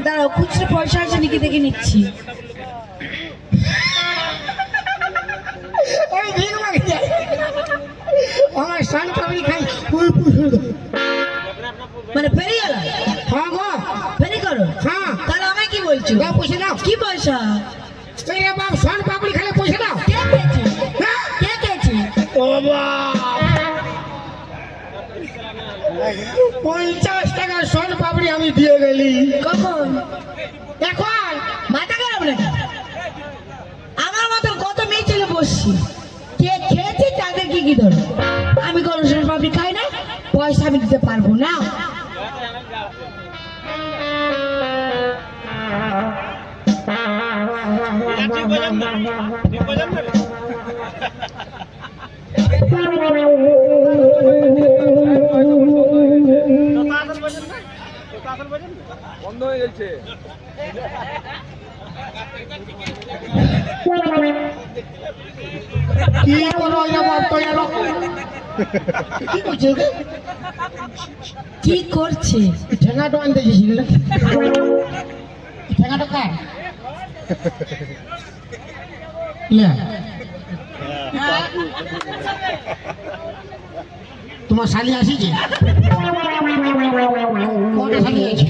দাঁড়াও, খুচরো পয়সা আছে নাকি দেখে নিচ্ছি। আমার সান পাবড়ি খাই মানে ফেরি গেল? হ্যাঁ গো ফেরি করো? হ্যাঁ। তাহলে আমায় কি বলছো? দাও পয়সা দাও। কি পয়সা? এই রে বাপ, সান পাবড়ি খেলে পয়সা দাও। কে খেয়েছে? হ্যাঁ? কে খেয়েছে? ও বাপ, 50 টাকা সোন পাপড়ি আমি দিয়ে গেলি। কখন? এখন মাথা খারাপ নাকি? আমার মতন কত মেয়ে ছেলে বসছি, কে খেয়েছে তাদের কি ধরো? আমি কোনো সোন পাপড়ি খাই না, পয়সা আমি দিতে পারবো না। বন্ধ হয়ে গেছে। কি করো রে বাপ, তো জানো কি করছে? কি করছে? ঠেঙাটা আনতে গেছিল নাকি? ঠেঙাটা কার? ইয়া, তোমার শালি আসিছে? কটা শালি আছে?